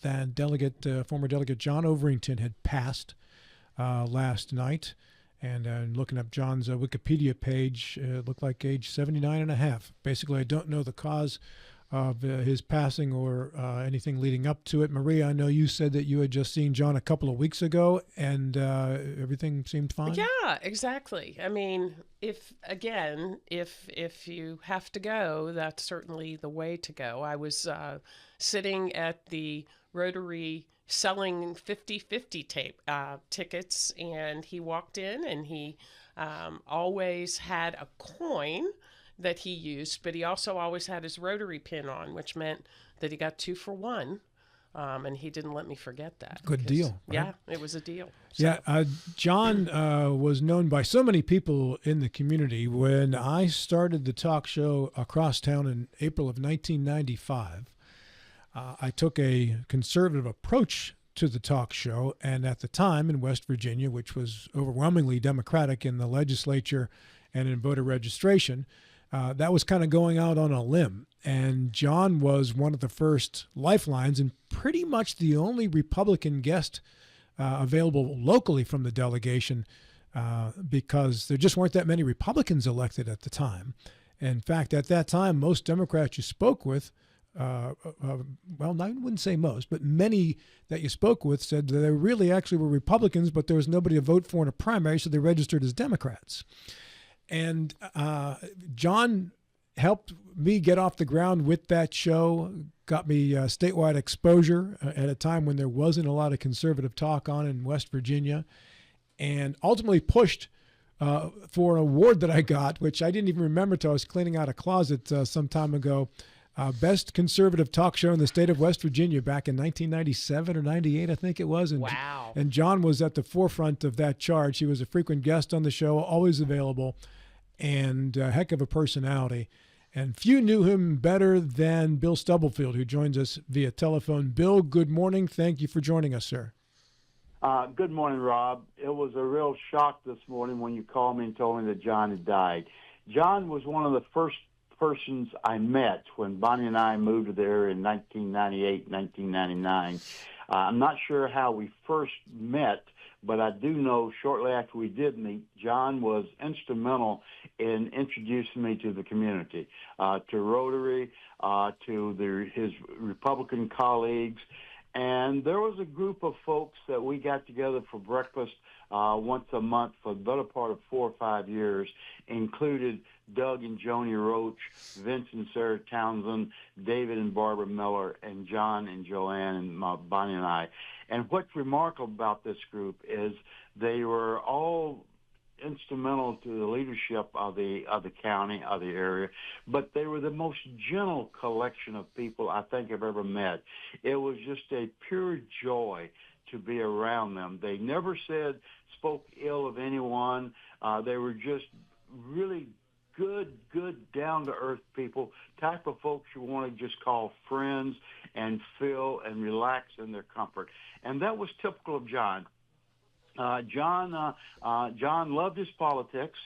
that former Delegate John Overington had passed last night. And looking up John's Wikipedia page, it looked like age 79 and a half. Basically, I don't know the cause of his passing or anything leading up to it. Maria, I know you said that you had just seen John a couple of weeks ago, and everything seemed fine. Yeah, exactly. I mean, if you have to go, that's certainly the way to go. I was sitting at the Rotary selling 50/50 tickets, and he walked in, and he always had a coin that he used, but he also always had his Rotary pin on, which meant that he got 2 for 1. And he didn't let me forget that. Good deal. Right? Yeah, it was a deal. So. Yeah, John was known by so many people in the community. When I started the talk show across town in April of 1995, I took a conservative approach to the talk show, and at the time in West Virginia, which was overwhelmingly Democratic in the legislature and in voter registration, that was kind of going out on a limb. And John was one of the first lifelines and pretty much the only Republican guest available locally from the delegation because there just weren't that many Republicans elected at the time. In fact, at that time, most Democrats you spoke with, well, I wouldn't say most, but many that you spoke with said that they really actually were Republicans, but there was nobody to vote for in a primary, so they registered as Democrats. And John helped me get off the ground with that show, got me statewide exposure at a time when there wasn't a lot of conservative talk on in West Virginia, and ultimately pushed for an award that I got, which I didn't even remember until I was cleaning out a closet some time ago. Best conservative talk show in the state of West Virginia back in 1997 or 98, I think it was. And, wow. And John was at the forefront of that charge. He was a frequent guest on the show, always available, and a heck of a personality. And few knew him better than Bill Stubblefield, who joins us via telephone. Bill, good morning. Thank you for joining us, sir. Good morning, Rob. It was a real shock this morning when you called me and told me that John had died. John was one of the first persons I met when Bonnie and I moved there in 1998, 1999. I'm not sure how we first met, but I do know shortly after we did meet, John was instrumental in introducing me to the community, to Rotary, to his Republican colleagues. And there was a group of folks that we got together for breakfast once a month for the better part of 4 or 5 years, included Doug and Joni Roach, Vince and Sarah Townsend, David and Barbara Miller, and John and Joanne and Bonnie and I. And what's remarkable about this group is they were all instrumental to the leadership of the county, of the area, but they were the most gentle collection of people I think I've ever met. It was just a pure joy to be around them. They never spoke ill of anyone. They were just really good, down-to-earth people, type of folks you want to just call friends and feel and relax in their comfort. And that was typical of John. John loved his politics.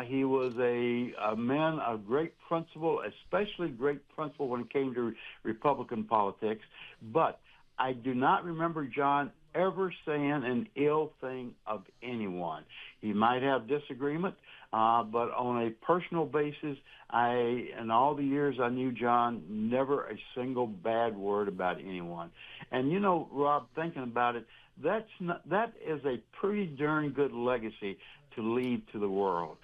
He was a man of great principle, especially great principle when it came to Republican politics. But I do not remember John ever saying an ill thing of anyone. He might have disagreement, but on a personal basis, in all the years I knew John, never a single bad word about anyone. And you know, Rob, thinking about it, that is a pretty darn good legacy to leave to the world.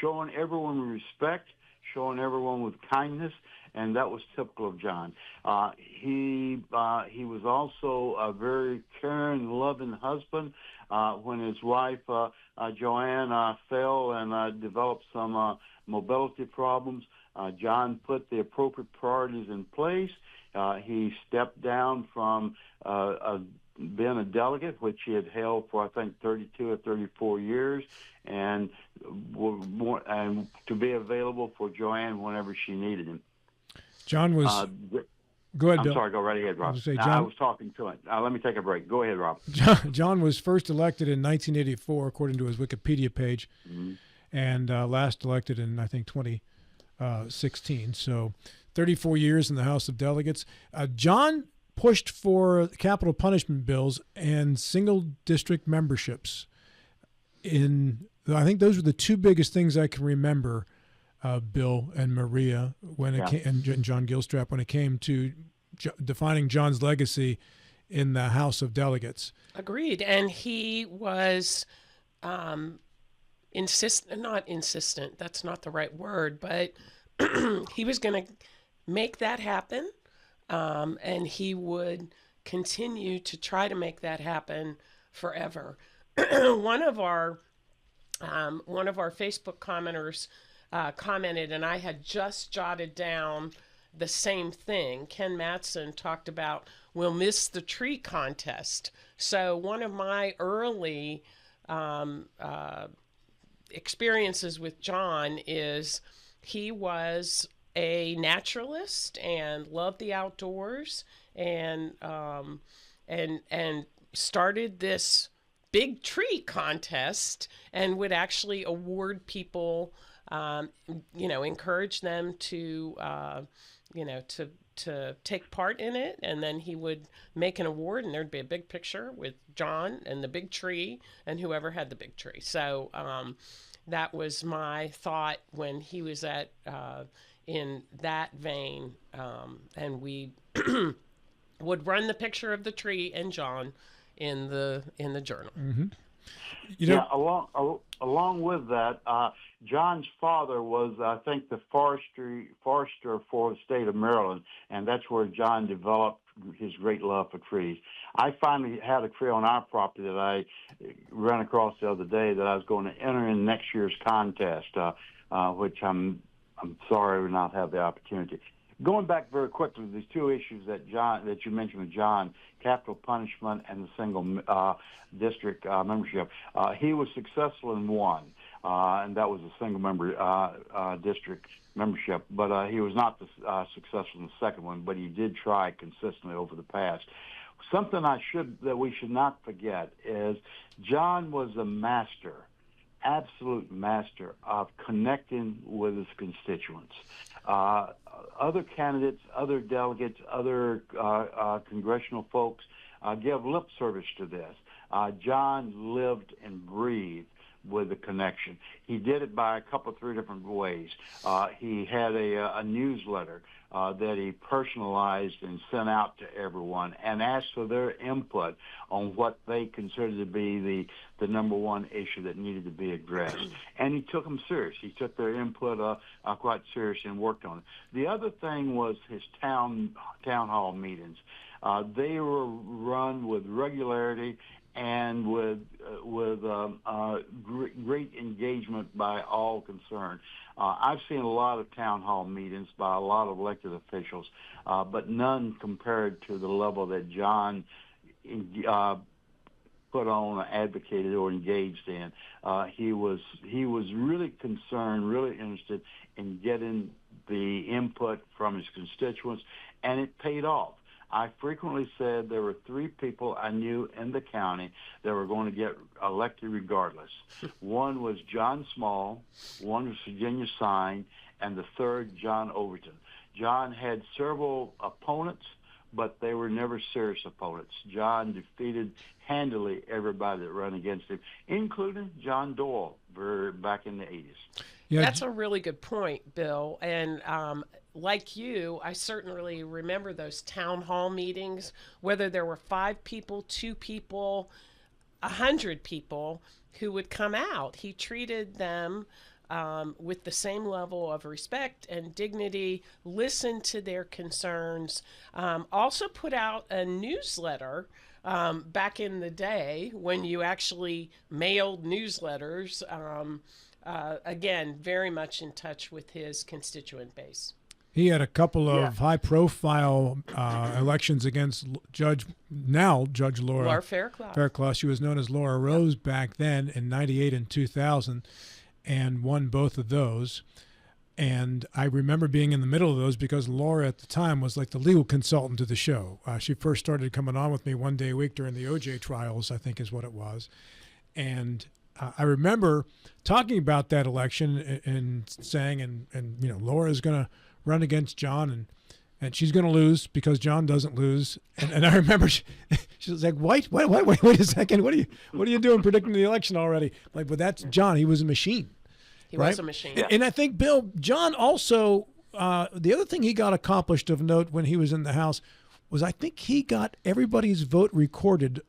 Showing everyone respect, showing everyone with kindness, and that was typical of John. He was also a very caring, loving husband. When his wife Joanne fell and developed some mobility problems, John put the appropriate priorities in place. He stepped down from being a delegate, which he had held for, I think, 32 or 34 years, and to be available for Joanne whenever she needed him. John was... Go ahead, I'm Bill. sorry, go right ahead, Rob. I was talking to him. Let me take a break. Go ahead, Rob. John was first elected in 1984, according to his Wikipedia page, and last elected in, I think, 2016. So 34 years in the House of Delegates. John pushed for capital punishment bills and single district memberships. I think those were the two biggest things I can remember, Bill and Maria, when it came, and John Gilstrap, when it came to defining John's legacy in the House of Delegates. Agreed. And he was not insistent, that's not the right word, but he was going to make that happen, and he would continue to try to make that happen forever. One of our Facebook commenters commented, and I had just jotted down the same thing. Ken Matson talked about, we'll miss the tree contest. So one of my early experiences with John is he was a naturalist and loved the outdoors, and started this big tree contest and would actually award people, encourage them to take part in it, and then he would make an award, and there'd be a big picture with John and the big tree and whoever had the big tree. So that was my thought when he was at in that vein, and we would run the picture of the tree and John in the journal. Mm-hmm. Along with that, John's father was, I think, the forester for the state of Maryland, and that's where John developed his great love for trees. I finally had a tree on our property that I ran across the other day that I was going to enter in next year's contest, which I'm sorry we not have the opportunity. Going back very quickly, these two issues that you mentioned with John, capital punishment and the single district membership. He was successful in one, and that was a single member district membership. But he was not successful in the second one. But he did try consistently over the past. Something that we should not forget is John was a master, absolute master of connecting with his constituents. Other candidates, other delegates, other congressional folks give lip service to this. John lived and breathed with the connection. He did it by a couple, three different ways. He had a newsletter that he personalized and sent out to everyone and asked for their input on what they considered to be the number one issue that needed to be addressed. And he took them serious. He took their input quite serious and worked on it. The other thing was his town hall meetings. They were run with regularity and with great engagement by all concerned. I've seen a lot of town hall meetings by a lot of elected officials, but none compared to the level that John put on, advocated, or engaged in. He was really concerned, really interested in getting the input from his constituents, and it paid off. I frequently said there were three people I knew in the county that were going to get elected regardless. One was John Small, one was Virginia Sign, and the third, John Overington. John had several opponents, but they were never serious opponents. John defeated handily everybody that ran against him, including John Doyle back in the 80s. Yeah, that's a really good point, Bill. And like you, I certainly remember those town hall meetings, whether there were 5 people, 2 people, 100 people who would come out. He treated them with the same level of respect and dignity, listened to their concerns, also put out a newsletter back in the day when you actually mailed newsletters. Again, very much in touch with his constituent base. He had a couple of high-profile elections against Judge Laura Fairclough. She was known as Laura Rose back then in 98 and 2000, and won both of those. And I remember being in the middle of those because Laura at the time was like the legal consultant to the show. She first started coming on with me one day a week during the OJ trials, I think is what it was. And I remember talking about that election and saying, and Laura's going to run against John, and she's going to lose because John doesn't lose. And I remember she was like, wait a second. What are you doing predicting the election already? Like, but that's John. He was a machine. He right? was a machine. Yeah. And I think, Bill, John also, the other thing he got accomplished of note when he was in the House was I think he got everybody's vote recorded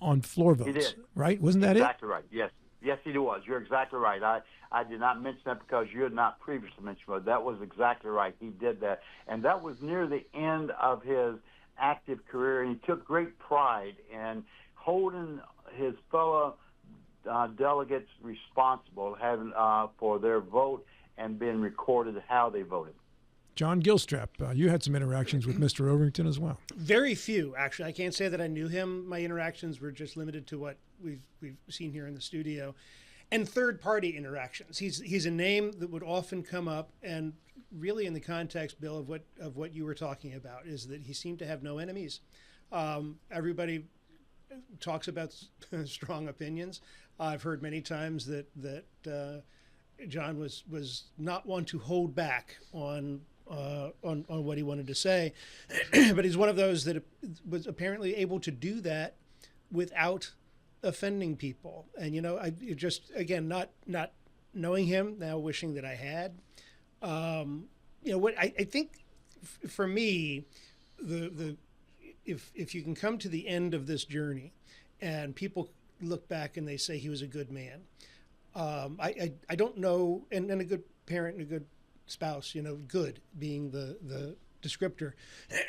on floor votes. He did. Right? Wasn't that exactly right. Yes. Yes, he was. You're exactly right. I did not mention that because you had not previously mentioned it. That was exactly right. He did that. And that was near the end of his active career, and he took great pride in holding his fellow delegates responsible having for their vote and being recorded how they voted. John Gilstrap, you had some interactions with Mr. Overington as well. Very few, actually. I can't say that I knew him. My interactions were just limited to what we've seen here in the studio, and third-party interactions. He's a name that would often come up, and really in the context, Bill, of what you were talking about, is that he seemed to have no enemies. Everybody talks about strong opinions. I've heard many times that John was not one to hold back on what he wanted to say, but he's one of those that was apparently able to do that without offending people. And I just, again, not knowing him now, wishing that I had. What I think for me, if you can come to the end of this journey, and people look back and they say he was a good man, I don't know, and a good parent and a good spouse, good being the descriptor.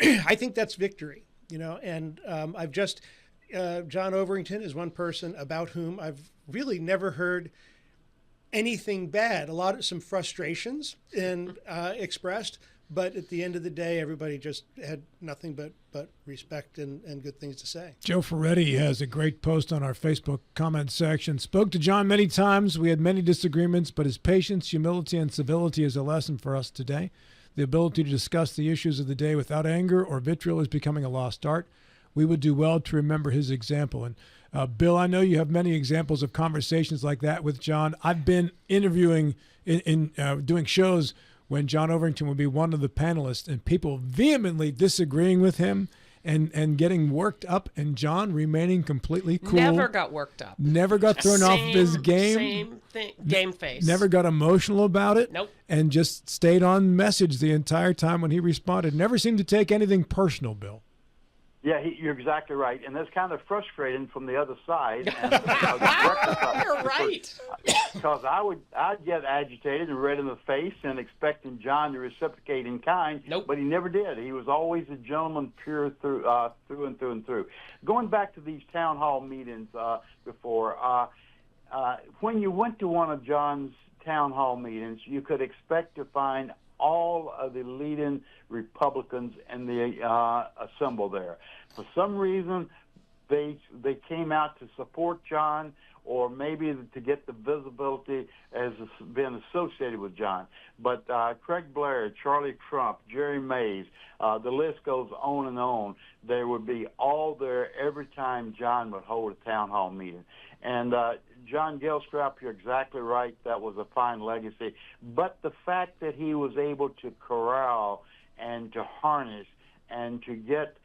I think that's victory, and I've just, John Overington is one person about whom I've really never heard anything bad. Some frustrations expressed, but at the end of the day, everybody just had nothing but respect and good things to say. Joe Ferretti has a great post on our Facebook comment section. Spoke to John many times. We had many disagreements, but his patience, humility, and civility is a lesson for us today. The ability to discuss the issues of the day without anger or vitriol is becoming a lost art. We would do well to remember his example. And Bill, I know you have many examples of conversations like that with John. I've been interviewing in doing shows when John Overington would be one of the panelists and people vehemently disagreeing with him and getting worked up, and John remaining completely cool. Never got worked up. Never got thrown off his game. Same thing. Game face. Never got emotional about it. Nope. And just stayed on message the entire time when he responded. Never seemed to take anything personal, Bill. Yeah, you're exactly right, and that's kind of frustrating from the other side. And, You're right. Because I'd get agitated and red in the face and expecting John to reciprocate in kind, Nope. But he never did. He was always a gentleman, pure through and through and through. Going back to these town hall meetings before, when you went to one of John's town hall meetings, you could expect to find all of the leading Republicans in the assemble there. For some reason, they came out to support John, or maybe to get the visibility as being associated with John. But Craig Blair, Charlie Trump, Jerry Mays, the list goes on and on. They would be all there every time John would hold a town hall meeting. And John Gilstrap, you're exactly right. That was a fine legacy. But the fact that he was able to corral and to harness and to get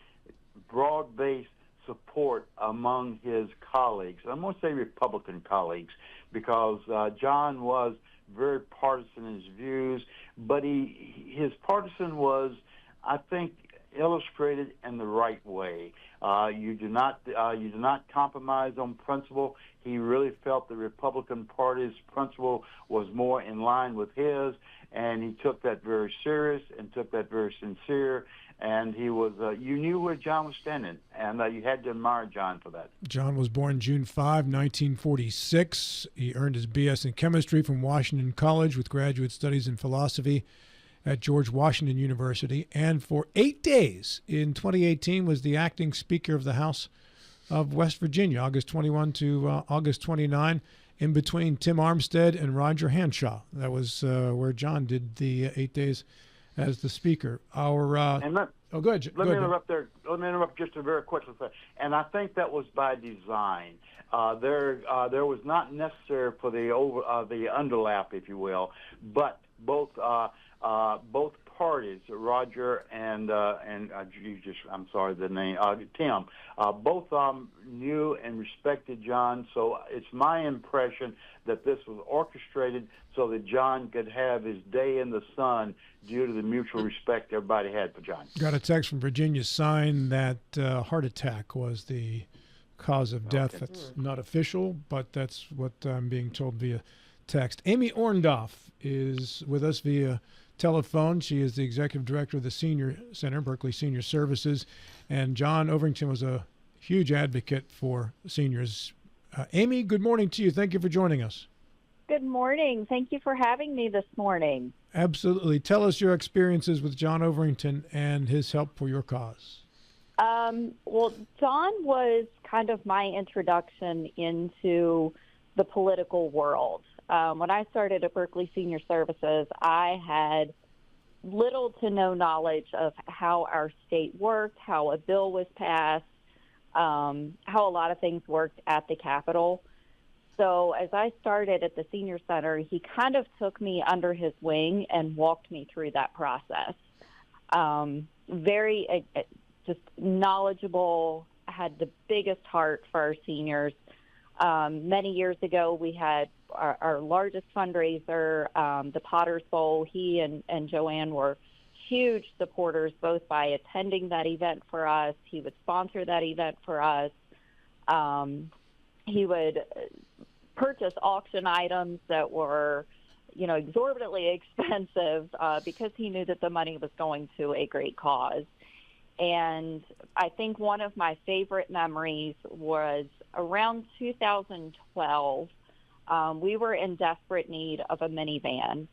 broad-based support among his colleagues. I'm going to say Republican colleagues, because John was very partisan in his views, but his partisan was, I think, illustrated in the right way. You do not compromise on principle. He really felt the Republican Party's principle was more in line with his, and he took that very serious and took that very sincere. And he was, you knew where John was standing, and you had to admire John for that. John was born June 5, 1946. He earned his B.S. in chemistry from Washington College with graduate studies in philosophy at George Washington University. And for 8 days in 2018 was the acting Speaker of the House of West Virginia, August 21 to August 29, in between Tim Armstead and Roger Hanshaw. That was where John did the 8 days as the Speaker. Go ahead. Let me interrupt there. Let me interrupt just a very quickly. And I think that was by design. There was not necessary for the underlap, if you will, but both parties, Roger and I'm sorry, the name, Tim, both knew and respected John. So it's my impression that this was orchestrated so that John could have his day in the sun due to the mutual respect everybody had for John. Got a text from Virginia sign that heart attack was the cause of death. Okay. That's not official, but that's what I'm being told via text. Amy Orndoff is with us via telephone. She is the executive director of the Senior Center, Berkeley Senior Services, and John Overington was a huge advocate for seniors. Amy, good morning to you. Thank you for joining us. Good morning. Thank you for having me this morning. Absolutely. Tell us your experiences with John Overington and his help for your cause. Well, John was kind of my introduction into the political world. When I started at Berkeley Senior Services, I had little to no knowledge of how our state worked, how a bill was passed, how a lot of things worked at the Capitol. So as I started at the Senior Center, he kind of took me under his wing and walked me through that process. Very just knowledgeable, had the biggest heart for our seniors. Many years ago, we had our largest fundraiser, the Potter's Bowl. He and Joanne were huge supporters, both by attending that event for us. He would sponsor that event for us. He would purchase auction items that were, exorbitantly expensive because he knew that the money was going to a great cause. And I think one of my favorite memories was around 2012. We were in desperate need of a minivan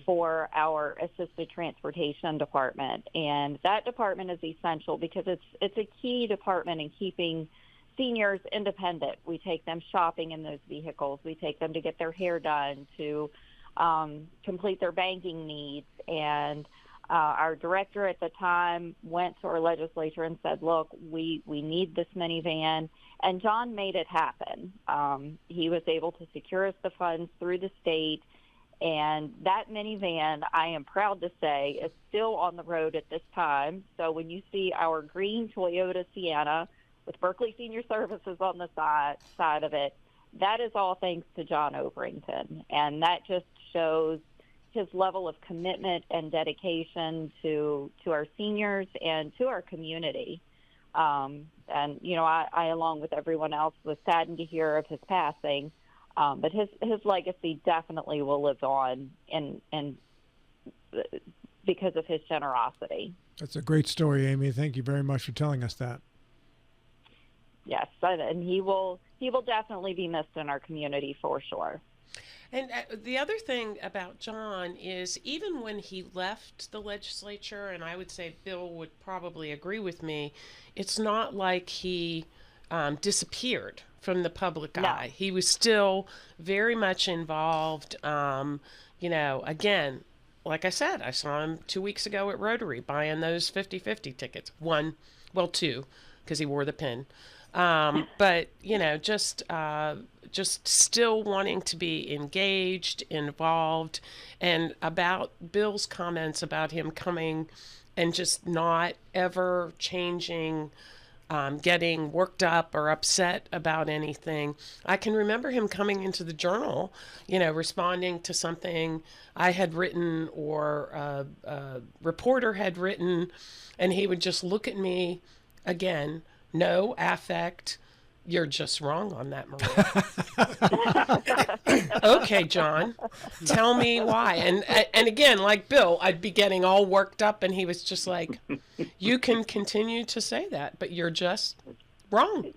for our assisted transportation department. And that department is essential because it's a key department in keeping seniors independent. We take them shopping in those vehicles. We take them to get their hair done, to complete their banking needs. And our director at the time went to our legislature and said, look, we need this minivan. And John made it happen. He was able to secure us the funds through the state. And that minivan, I am proud to say, is still on the road at this time. So when you see our green Toyota Sienna with Berkeley Senior Services on the side of it, that is all thanks to John Overington. And that just shows his level of commitment and dedication to our seniors and to our community. And, I, along with everyone else, was saddened to hear of his passing. But his legacy definitely will live on and because of his generosity. That's a great story, Amy. Thank you very much for telling us that. Yes, and he will definitely be missed in our community for sure. And the other thing about John is even when he left the legislature, and I would say Bill would probably agree with me, it's not like he disappeared from the public eye. He was still very much involved. Again, like I said, I saw him 2 weeks ago at Rotary buying those 50-50 tickets. Two, because he wore the pin. But just still wanting to be engaged, involved, and about Bill's comments about him coming and just not ever changing, getting worked up or upset about anything. I can remember him coming into the Journal, responding to something I had written or a reporter had written, and he would just look at me again. No affect. You're just wrong on that, Maria. Okay, John, tell me why. And again, like Bill, I'd be getting all worked up, and he was just like, you can continue to say that, but you're just wrong.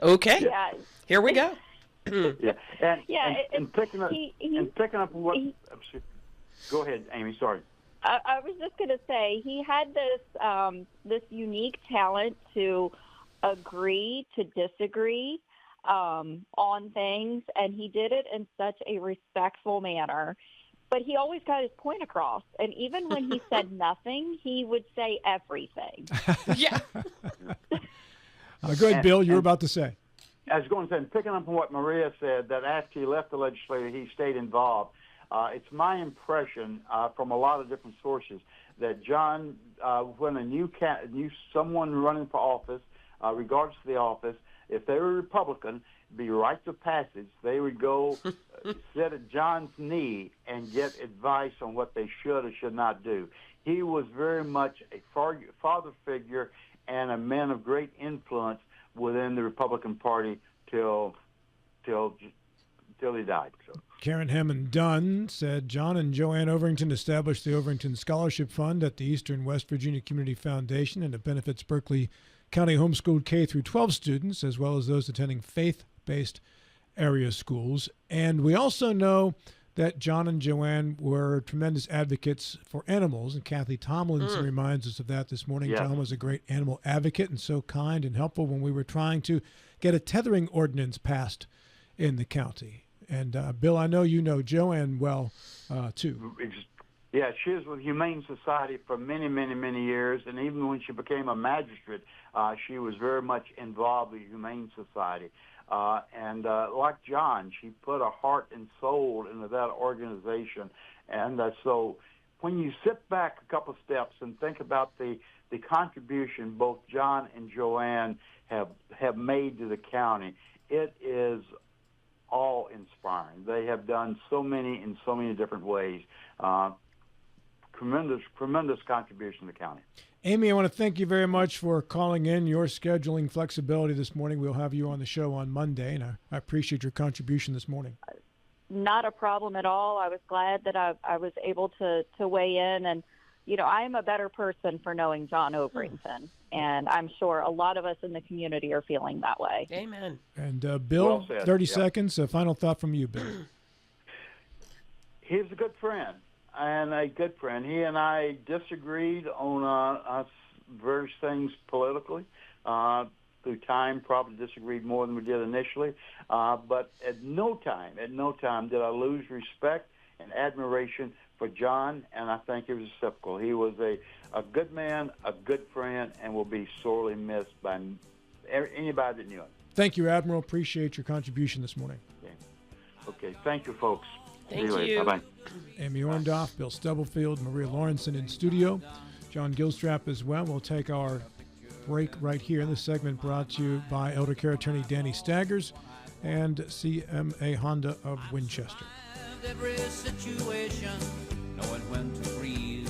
Okay, yeah. Here we go. And picking up what. Go ahead, Amy. Sorry. I was just going to say he had this unique talent to agree to disagree on things, and he did it in such a respectful manner. But he always got his point across, and even when he said nothing, he would say everything. Yeah. Go ahead, Bill. You were about to say. I was going to say, picking up on what Maria said, that after he left the legislature, he stayed involved. It's my impression from a lot of different sources that John, when someone running for office, regardless of the office, if they were Republican, be rites of passage, they would go sit at John's knee and get advice on what they should or should not do. He was very much a father figure and a man of great influence within the Republican Party till he died. So. Karen Hammond Dunn said John and Joanne Overington established the Overington Scholarship Fund at the Eastern West Virginia Community Foundation, and it benefits Berkeley County homeschooled K through 12 students, as well as those attending faith-based area schools. And we also know that John and Joanne were tremendous advocates for animals, and Kathy Tomlinson reminds us of that this morning. Yes. John was a great animal advocate and so kind and helpful when we were trying to get a tethering ordinance passed in the county. And Bill, I know you know Joanne well, too. Yeah, she was with Humane Society for many, many, many years, and even when she became a magistrate, she was very much involved with Humane Society. And like John, she put her heart and soul into that organization. And so when you sit back a couple steps and think about the contribution both John and Joanne have made to the county, it is awe-inspiring. They have done so many in so many different ways. Tremendous contribution to the county. Amy, I want to thank you very much for calling in, your scheduling flexibility this morning. We'll have you on the show on Monday, and I appreciate your contribution this morning. Not a problem at all. I was glad that I was able to weigh in. And, you know, I am a better person for knowing John Overington. And I'm sure a lot of us in the community are feeling that way. Amen. And Bill, Well said. 30 Yep. seconds. A final thought from you, Bill. He's a good friend, and a good friend. He and I disagreed on various things politically. Through time, probably disagreed more than we did initially. But at no time did I lose respect and admiration for John, and I think it was reciprocal. He was a good man, a good friend, and will be sorely missed by anybody that knew him. Thank you, Admiral. Appreciate your contribution this morning. Okay. Thank you, folks. Thank See you later. you. Bye-bye. Amy Orndoff, Bill Stubblefield, Maria Lawrenson in studio, John Gilstrap as well. We'll take our break right here. This segment brought to you by Elder Care Attorney Danny Staggers and CMA Honda of Winchester. Every situation, knowing when to freeze